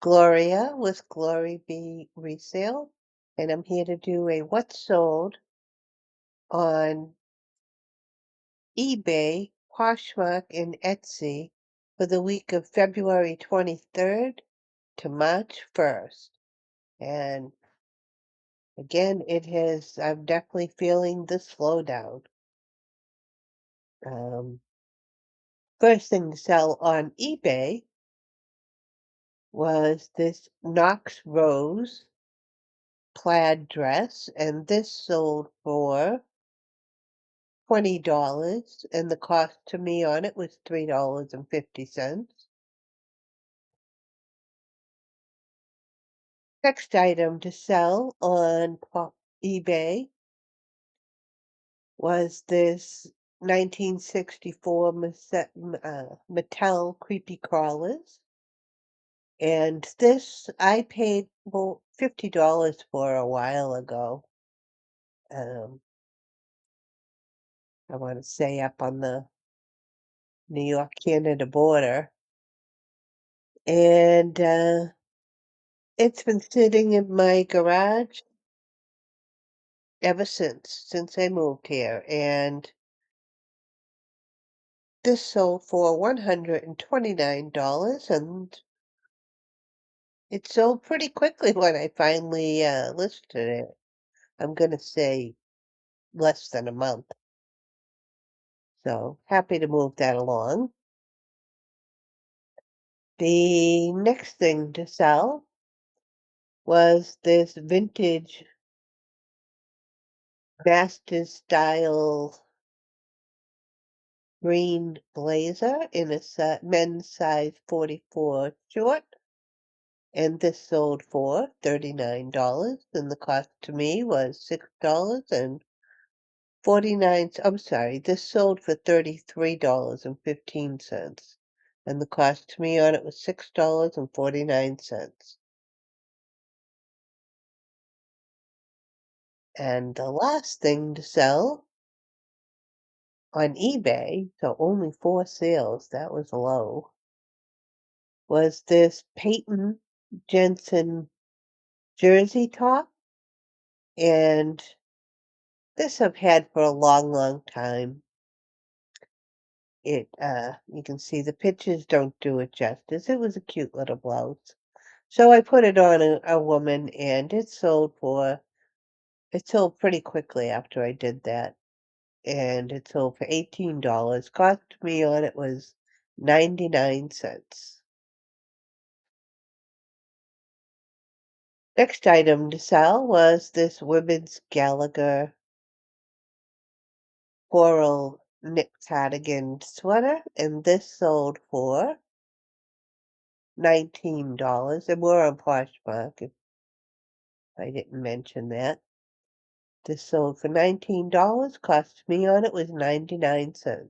Gloria with Glory Be Resale, and I'm here to do a what sold on eBay, Poshmark, and Etsy for the week of February 23rd to March 1st. And again, I'm definitely feeling the slowdown. Um, First thing to sell on eBay was this Knox Rose plaid dress, and this sold for $20, and the cost to me on it was $3.50. Next item to sell on eBay was this 1964 Mattel Creepy Crawlers. And this I paid well, $50 for a while ago. Um, I want to say up on the New York-Canada border. And it's been sitting in my garage ever since I moved here. And this sold for $129, and it sold pretty quickly when I finally listed it. I'm going to say less than a month. So happy to move that along. The next thing to sell was this vintage master style green blazer in a men's size 44 short. And this sold for $39, and the cost to me was $6.49. I'm sorry, this sold for $33.15, and the cost to me on it was $6.49. And the last thing to sell on eBay, so only 4 sales, that was low, was this Peyton Jensen jersey top. And this I've had for a long, long time. You can see the pictures don't do it justice. It was a cute little blouse. So I put it on a woman, and it sold pretty quickly after I did that. And it sold for $18. Cost me on it was 99¢. Next item to sell was this women's Gallagher floral knit cardigan sweater, and this sold for $19, and we're on Poshmark, if I didn't mention that. This sold for $19, cost me on it was 99¢.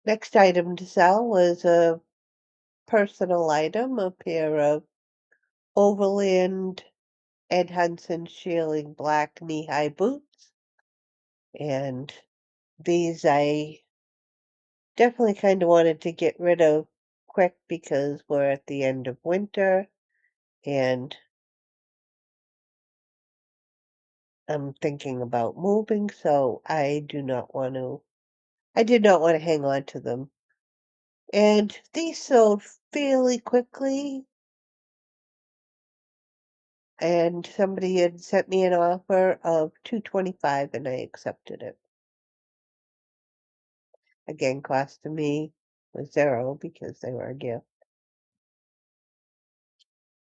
Next item to sell was a personal item, a pair of Overland Ed Hudson shearling black knee-high boots, and these I definitely kind of wanted to get rid of quick because we're at the end of winter, and I'm thinking about moving, so I did not want to hang on to them. And these sold fairly quickly, and somebody had sent me an offer of $225, and I accepted it. Again, cost to me was 0 because they were a gift.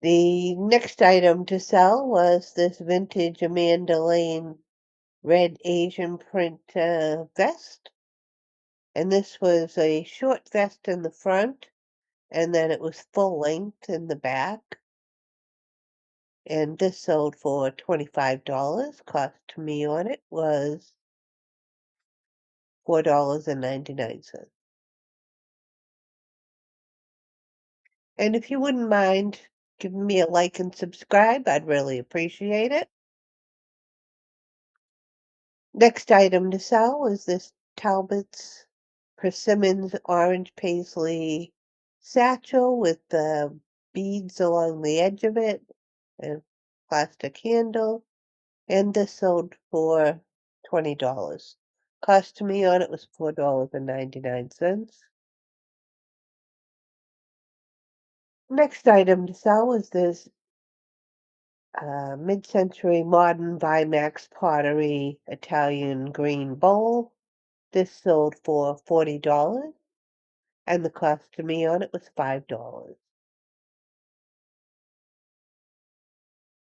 The next item to sell was this vintage Amanda Lane red Asian print vest. And this was a short vest in the front, and then it was full length in the back. And this sold for $25. Cost to me on it was $4.99. And if you wouldn't mind giving me a like and subscribe, I'd really appreciate it. Next item to sell is this Talbot's Persimmons Orange Paisley satchel with the beads along the edge of it and plastic handle. And this sold for $20. Cost to me on it was $4.99. Next item to sell was this mid-century modern Vimax pottery Italian green bowl. This sold for $40, and the cost to me on it was $5.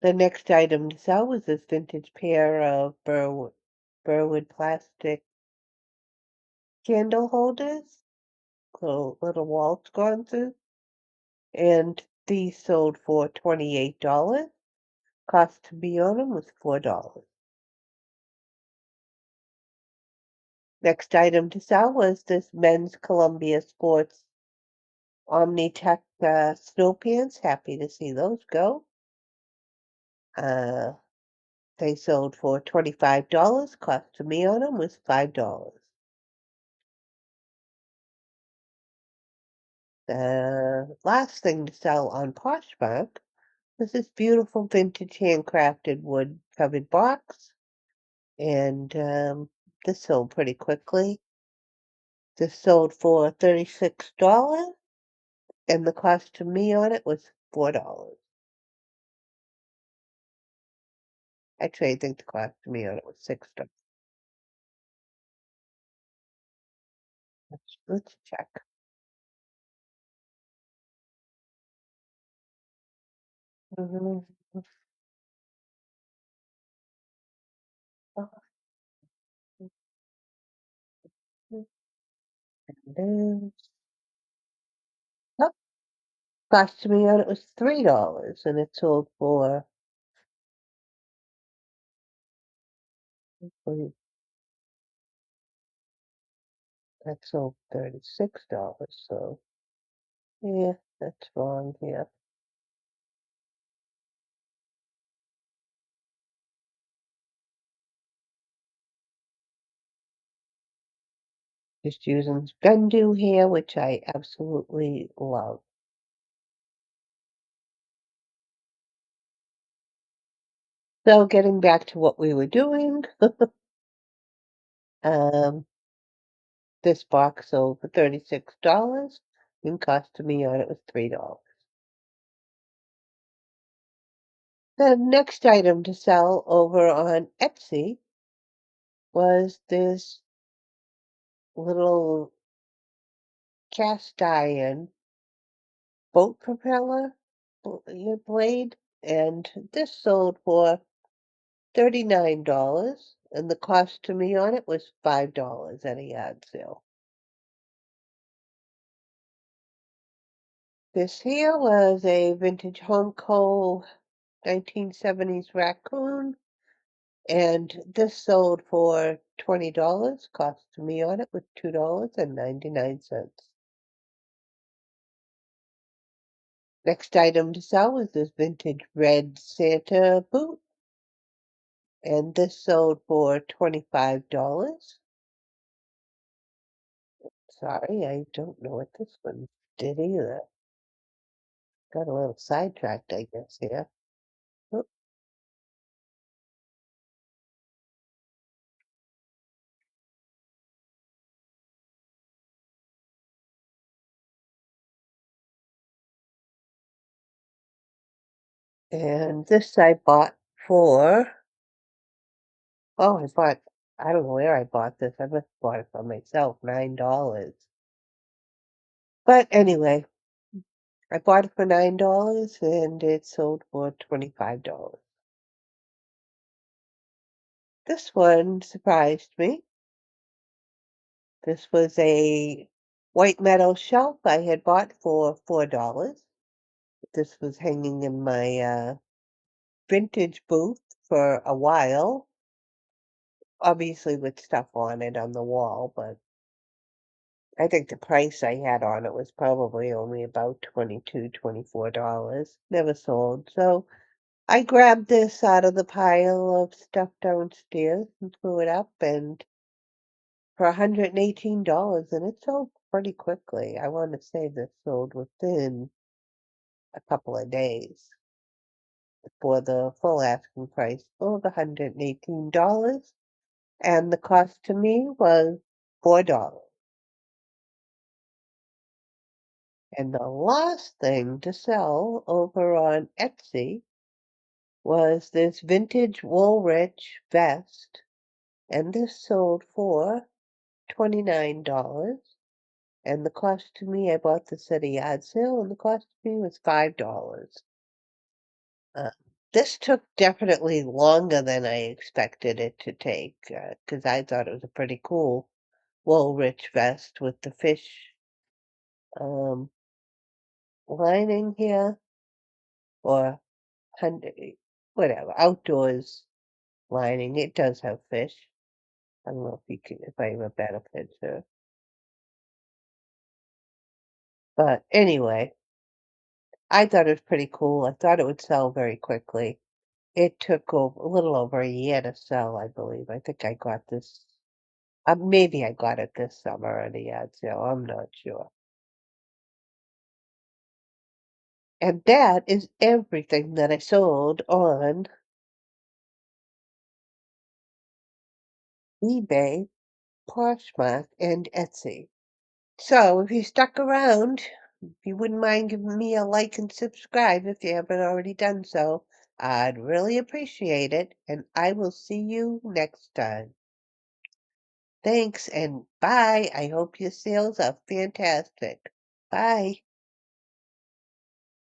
The next item to sell was this vintage pair of Burwood plastic candle holders, little wall sconces, and these sold for $28. Cost to me on them was $4. Next item to sell was this men's Columbia Sports Omni-Tech snow pants. Happy to see those go. Uh, they sold for $25. Cost to me on them was $5. The last thing to sell on Poshmark was this beautiful vintage handcrafted wood covered box. And this sold pretty quickly. This sold for $36, and the cost to me on it was $4. Actually, I think the cost to me on it was $6. Let's check. Mhm. And, oh, cost to me on it was $3, and it sold for wait, that sold $36. So yeah, that's wrong here. Just using Spendu here, which I absolutely love. So getting back to what we were doing, um, this box sold for $36 and cost to me on it was $3. The next item to sell over on Etsy was this little cast iron boat propeller blade, and this sold for $39, and the cost to me on it was $5 at a yard sale. This here was a vintage Homeco 1970s raccoon, and this sold for $20. Cost to me on it was $2.99. Next item to sell was this vintage red Santa boot, and this sold for $25. Sorry, I don't know what this one did either. Got a little sidetracked, I guess, here. Oh, and this I bought for, oh, I don't know where I bought this. I must have bought it for myself, $9. But anyway, I bought it for $9 and it sold for $25. This one surprised me. This was a white metal shelf I had bought for $4. This was hanging in my vintage booth for a while, obviously with stuff on it on the wall, but I think the price I had on it was probably only about $22, $24. Never sold. So I grabbed this out of the pile of stuff downstairs and threw it up and for $118, and it sold pretty quickly. I want to say this sold within a couple of days for the full asking price of $118, and the cost to me was $4. And the last thing to sell over on Etsy was this vintage Woolrich vest, and this sold for $29. And the cost to me, I bought this at a yard sale, and the cost to me was $5. Uh, this took definitely longer than I expected it to take, because I thought it was a pretty cool Woolrich vest with the fish um, lining here, or whatever, outdoors lining. It does have fish. I don't know if I have a better picture. But anyway, I thought it was pretty cool. I thought it would sell very quickly. It took a little over a year to sell, I believe. I think I got this, maybe I got it this summer at a yard sale. I'm not sure. And that is everything that I sold on eBay, Poshmark, and Etsy. So if you stuck around, if you wouldn't mind giving me a like and subscribe if you haven't already done so, I'd really appreciate it, and I will see you next time. Thanks and bye. I hope your sales are fantastic. Bye.